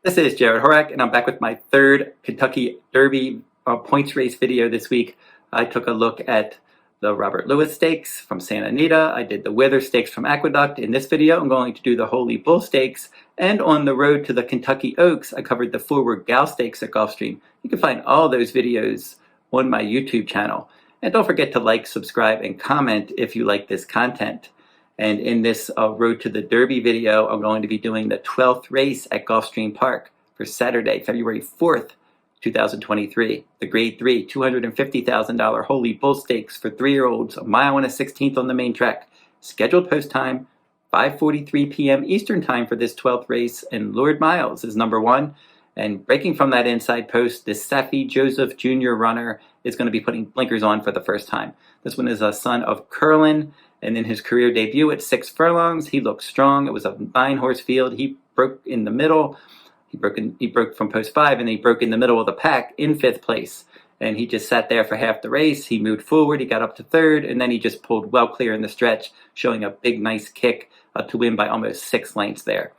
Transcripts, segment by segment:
This is Jarrod Horak, and I'm back with my third Kentucky Derby points race video this week. I took a look at the Robert Lewis Stakes from Santa Anita. I did the Wither Stakes from Aqueduct. In this video, I'm going to do the Holy Bull Stakes. And on the road to the Kentucky Oaks, I covered the Forward Gal Stakes at Gulfstream. You can find all those videos on my YouTube channel. And don't forget to like, subscribe, and comment if you like this content. And in this Road to the Derby video, I'm going to be doing the 12th race at Gulfstream Park for Saturday, February 4th, 2023. The Grade 3, $250,000 Holy Bull Stakes for 3-year-olds, a mile and a 16th on the main track. Scheduled post time, 5:43 p.m. Eastern time for this 12th race, and Lord Miles is number 1. And breaking from that inside post, this Safi Joseph Jr. runner is going to be putting blinkers on for the first time. This one is a son of Curlin. And in his career debut at 6 furlongs, he looked strong. It was a 9-horse field. He broke in the middle. He broke from post 5, and he broke in the middle of the pack in 5th place. And he just sat there for half the race. He moved forward. He got up to 3rd, and then he just pulled well clear in the stretch, showing a big, nice kick to win by almost 6 lengths there.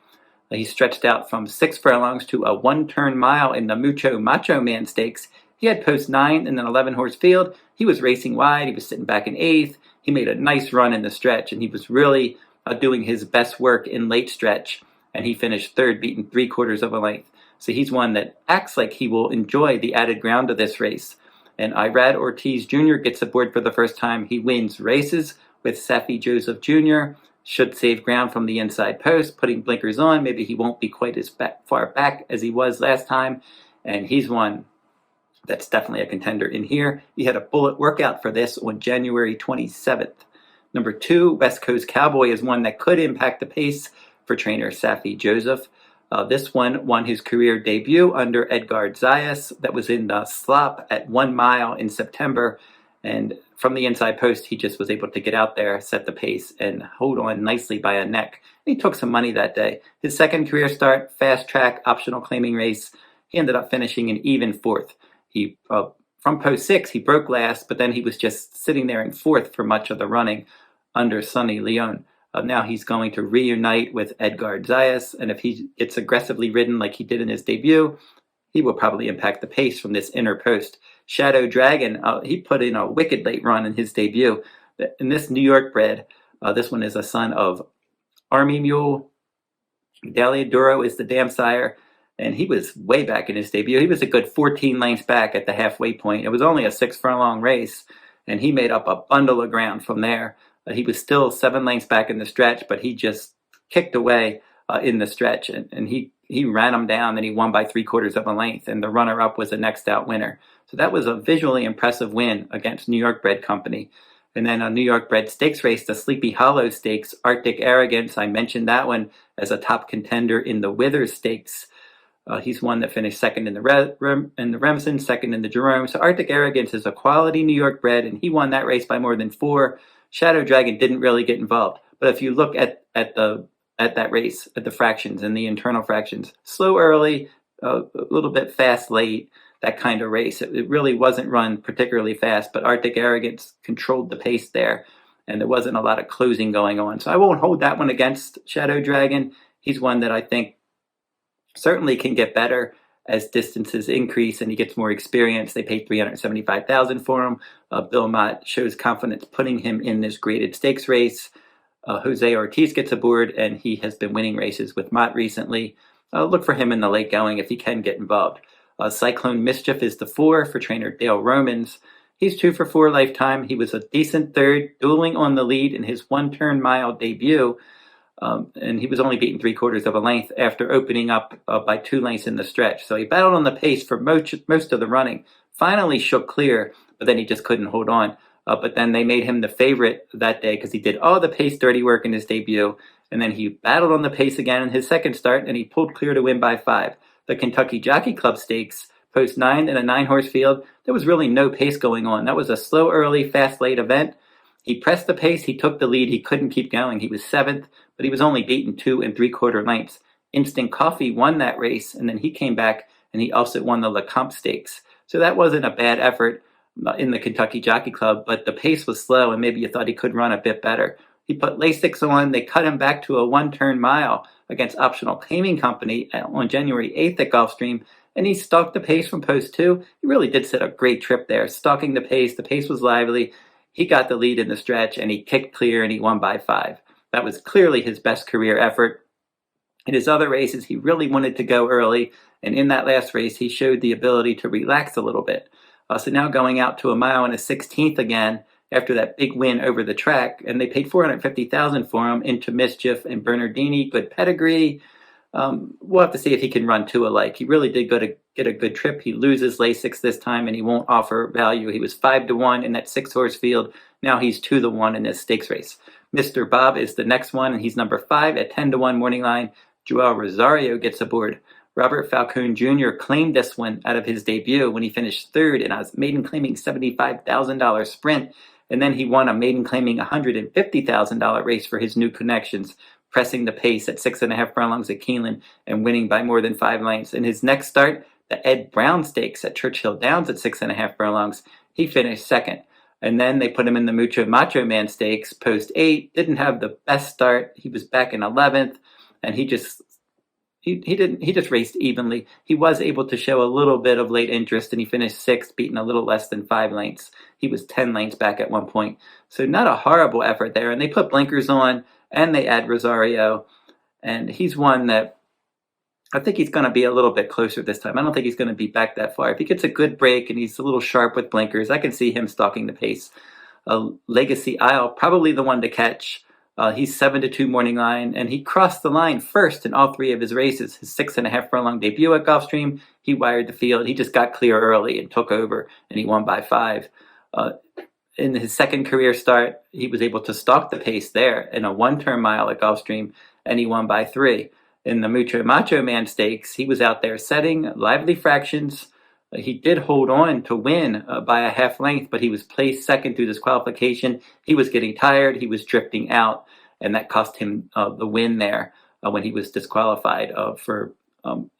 He stretched out from 6 furlongs to a 1-turn mile in the Mucho Macho Man Stakes. He had post 9 in an 11-horse field. He was racing wide. He was sitting back in 8th. He made a nice run in the stretch, and he was really doing his best work in late stretch, and he finished 3rd, beaten 3/4 of a length. So he's one that acts like he will enjoy the added ground of this race. And Irad Ortiz Jr. gets aboard for the first time. He wins races with Safi Joseph Jr., should save ground from the inside post, putting blinkers on. Maybe he won't be quite as far back as he was last time, and he's one that's definitely a contender in here. He had a bullet workout for this on January 27th. Number 2, West Coast Cowboy, is one that could impact the pace for trainer Safi Joseph. This one won his career debut under Edgard Zayas. That was in the slop at 1 mile in September. And from the inside post, he just was able to get out there, set the pace, and hold on nicely by a neck. He took some money that day. His second career start, fast track, optional claiming race, he ended up finishing an even 4th. He from post 6, he broke last, but then he was just sitting there in 4th for much of the running under Sonny Leon. Now he's going to reunite with Edgard Zayas, and if he gets aggressively ridden like he did in his debut, he will probably impact the pace from this inner post. Shadow Dragon, he put in a wicked late run in his debut. In this New York bred, this one is a son of Army Mule. Dalia Duro is the dam sire. And he was way back in his debut. He was a good 14 lengths back at the halfway point. It was only a 6-furlong race, and he made up a bundle of ground from there. He was still 7 lengths back in the stretch, but he just kicked away in the stretch, and he ran him down, and he won by 3/4 of a length, and the runner-up was a next out winner. So that was a visually impressive win against New York bred company. And then a New York bred stakes race, the Sleepy Hollow Stakes, Arctic Arrogance. I mentioned that one as a top contender in the Wither Stakes. He's one that finished 2nd in the Remsen, 2nd in the Jerome. So Arctic Arrogance is a quality New York bred, and he won that race by more than 4. Shadow Dragon didn't really get involved. But if you look at that race, at the fractions and the internal fractions, slow early, a little bit fast late, that kind of race. It really wasn't run particularly fast, but Arctic Arrogance controlled the pace there, and there wasn't a lot of closing going on. So I won't hold that one against Shadow Dragon. He's one that I think certainly can get better as distances increase and he gets more experience. They paid $375,000 for him. Bill Mott shows confidence putting him in this graded stakes race. Jose Ortiz gets aboard, and he has been winning races with Mott recently. Look for him in the late going if he can get involved. Cyclone Mischief is the 4 for trainer Dale Romans. He's 2 for 4 lifetime. He was a decent 3rd, dueling on the lead in his 1-turn mile debut. And he was only beaten 3/4 of a length after opening up by 2 lengths in the stretch. So he battled on the pace for most of the running. Finally shook clear, but then he just couldn't hold on. But then they made him the favorite that day because he did all the pace dirty work in his debut. And then he battled on the pace again in his second start, and he pulled clear to win by 5. The Kentucky Jockey Club Stakes, post 9 in a 9-horse field, there was really no pace going on. That was a slow early, fast late event. He pressed the pace, he took the lead, he couldn't keep going. He was 7th, but he was only beaten 2 3/4 lengths. Instant Coffee won that race, and then he came back and he also won the LeCompte Stakes. So that wasn't a bad effort in the Kentucky Jockey Club, but the pace was slow, and maybe you thought he could run a bit better. He put Lasix on. They cut him back to a one-turn mile against Optional Claiming Company on January 8th at Gulfstream, and he stalked the pace from post 2. He really did set a great trip there, stalking the pace. The pace was lively. He got the lead in the stretch, and he kicked clear, and he won by 5. That was clearly his best career effort. In his other races, he really wanted to go early, and in that last race, he showed the ability to relax a little bit. So now going out to a mile and a 16th again after that big win over the track, and they paid $450,000 for him into Mischief and Bernardini, good pedigree. We'll have to see if he can run 2 alike. He really did get a good trip. He loses Lasix this time, and he won't offer value. He was 5-1 in that 6-horse field. Now he's 2-1 in this stakes race. Mr. Bob is the next one, and he's number 5 at 10-1 morning line. Joel Rosario gets aboard. Robert Falcone Jr. claimed this one out of his debut when he finished 3rd in a maiden claiming $75,000 sprint, and then he won a maiden claiming $150,000 race for his new connections, pressing the pace at 6.5 furlongs at Keeneland and winning by more than 5 lengths. In his next start, the Ed Brown Stakes at Churchill Downs at 6.5 furlongs, he finished 2nd. And then they put him in the Mucho Macho Man Stakes, post 8, didn't have the best start. He was back in 11th, and he just raced evenly. He was able to show a little bit of late interest, and he finished 6th, beating a little less than 5 lengths. He was 10 lengths back at one point. So not a horrible effort there. And they put blinkers on, and they add Rosario. And he's one that I think he's going to be a little bit closer this time. I don't think he's going to be back that far. If he gets a good break and he's a little sharp with blinkers, I can see him stalking the pace. Legacy Isle, probably the one to catch. He's 7-2 morning line, and he crossed the line first in all 3 of his races. His 6.5 furlong debut at Gulfstream, he wired the field. He just got clear early and took over, and he won by 5. In his second career start, he was able to stalk the pace there in a one-turn mile at Gulfstream, and he won by 3. In the Mucho Macho Man Stakes, he was out there setting lively fractions. He did hold on to win by a half length, but he was placed 2nd through disqualification. He was getting tired. He was drifting out, and that cost him the win there when he was disqualified for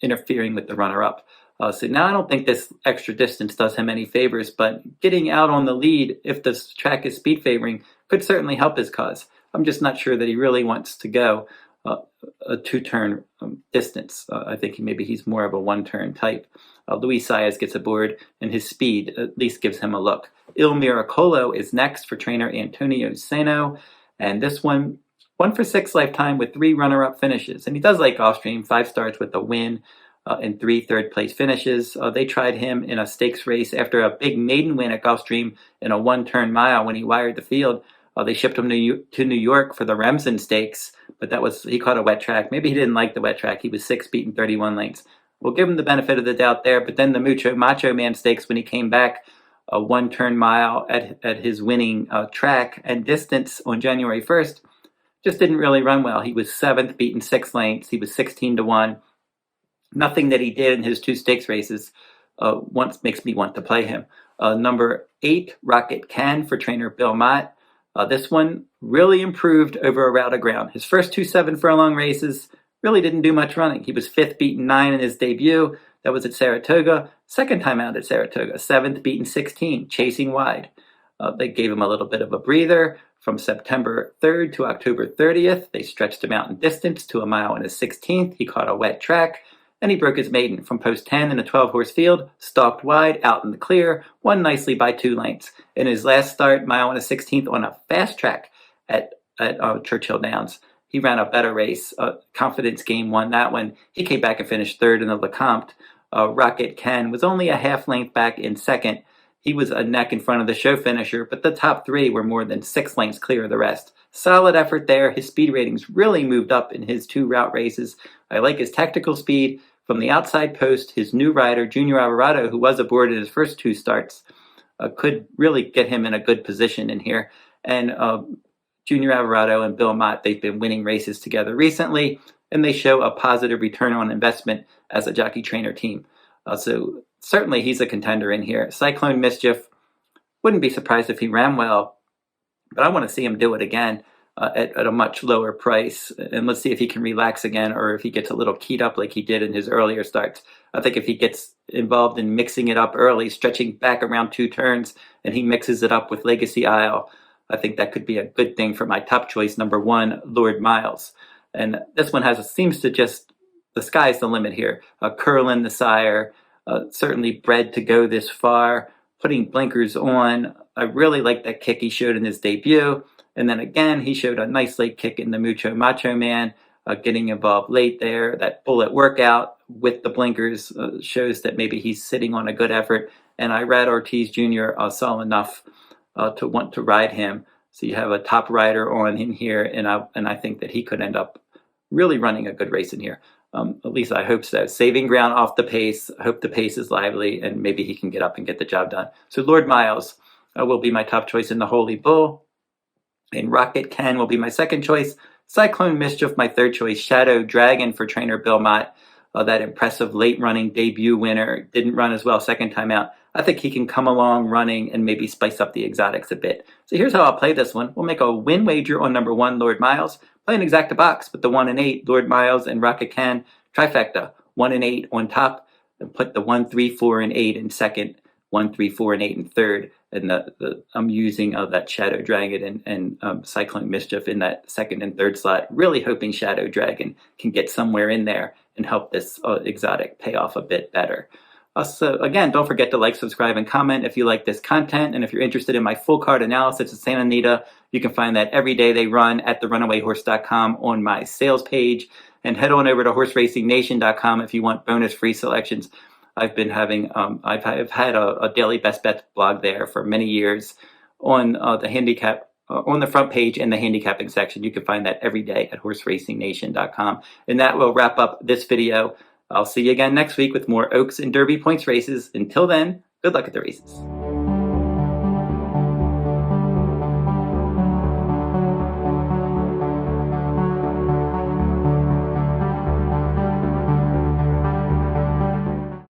interfering with the runner-up. So now I don't think this extra distance does him any favors, but getting out on the lead, if the track is speed favoring, could certainly help his cause. I'm just not sure that he really wants to go a 2-turn distance. I think maybe he's more of a 1-turn type. Luis Saez gets aboard, and his speed at least gives him a look. Il Miracolo is next for trainer Antonio Seno, and this one for 6 lifetime with 3 runner-up finishes. And he does like Gulfstream, 5 starts with a win and 3 third-place finishes. They tried him in a stakes race after a big maiden win at Gulfstream in a 1-turn mile when he wired the field. They shipped him to New York for the Remsen Stakes, but he caught a wet track. Maybe he didn't like the wet track. He was 6th, beating 31 lengths. We'll give him the benefit of the doubt there, but then the Mucho Macho Man Stakes, when he came back a 1-turn mile at his winning track and distance on January 1st, just didn't really run well. He was 7th, beaten 6 lengths. He was 16-1. Nothing that he did in his 2 stakes races once makes me want to play him. Number 8, Rocket Can for trainer Bill Mott. This one really improved over a route of ground. His first 2 7-furlong races really didn't do much running. He was 5th, beaten 9 in his debut. That was at Saratoga. Second time out at Saratoga, 7th, beaten 16, chasing wide. They gave him a little bit of a breather. From September 3rd to October 30th, they stretched him out in distance to a mile and a 16th. He caught a wet track, and he broke his maiden from post 10 in a 12-horse field, stalked wide, out in the clear, won nicely by 2 lengths. In his last start, mile and a 16th on a fast track at Churchill Downs, he ran a better race. Confidence Game won that one. He came back and finished 3rd in the Lecomte. Rocket Ken was only a half length back in 2nd. He was a neck in front of the show finisher, but the top 3 were more than 6 lengths clear of the rest. Solid effort there. His speed ratings really moved up in his 2 route races. I like his tactical speed. From the outside post, his new rider, Junior Alvarado, who was aboard in his first 2 starts, could really get him in a good position in here. And Junior Alvarado and Bill Mott, they've been winning races together recently, and they show a positive return on investment as a jockey-trainer team. So certainly he's a contender in here. Cyclone Mischief, wouldn't be surprised if he ran well, but I want to see him do it again at a much lower price. And let's see if he can relax again, or if he gets a little keyed up like he did in his earlier starts. I think if he gets involved in mixing it up early, stretching back around 2 turns, and he mixes it up with Legacy Isle, I think that could be a good thing for my top choice, number 1, Lord Miles. And this one seems to just, the sky's the limit here. Curlin, the sire, certainly bred to go this far, putting blinkers on. I really like that kick he showed in his debut. And then again, he showed a nice late kick in the Mucho Macho Man, getting involved late there. That bullet workout with the blinkers shows that maybe he's sitting on a good effort. And Irad Ortiz Jr. Saw enough to want to ride him. So you have a top rider on in here, and I think that he could end up really running a good race in here. At least I hope so. Saving ground off the pace. I hope the pace is lively, and maybe he can get up and get the job done. So Lord Miles will be my top choice in the Holy Bull. And Rocket Ken will be my second choice. Cyclone Mischief, my third choice. Shadow Dragon for trainer Bill Mott. That impressive late running debut winner. Didn't run as well second time out. I think he can come along running and maybe spice up the exotics a bit. So here's how I'll play this one. We'll make a win wager on number 1, Lord Miles. Play an exacta box with the 1 and 8, Lord Miles and Rocket Ken. Trifecta, 1 and 8 on top. And put the 1, 3, 4, and 8 in second. 1, 3, 4, and 8 in third. And I'm using that Shadow Dragon and Cyclone Mischief in that second and third slot. Really hoping Shadow Dragon can get somewhere in there and help this exotic pay off a bit better. So again, don't forget to like, subscribe, and comment if you like this content. And if you're interested in my full card analysis of Santa Anita, you can find that every day they run at therunawayrhorse.com on my sales page. And head on over to horseracingnation.com if you want bonus free selections. I've been having, I've had a daily best bets blog there for many years on the handicap, on the front page in the handicapping section. You can find that every day at horseracingnation.com. And that will wrap up this video. I'll see you again next week with more Oaks and Derby points races. Until then, good luck at the races.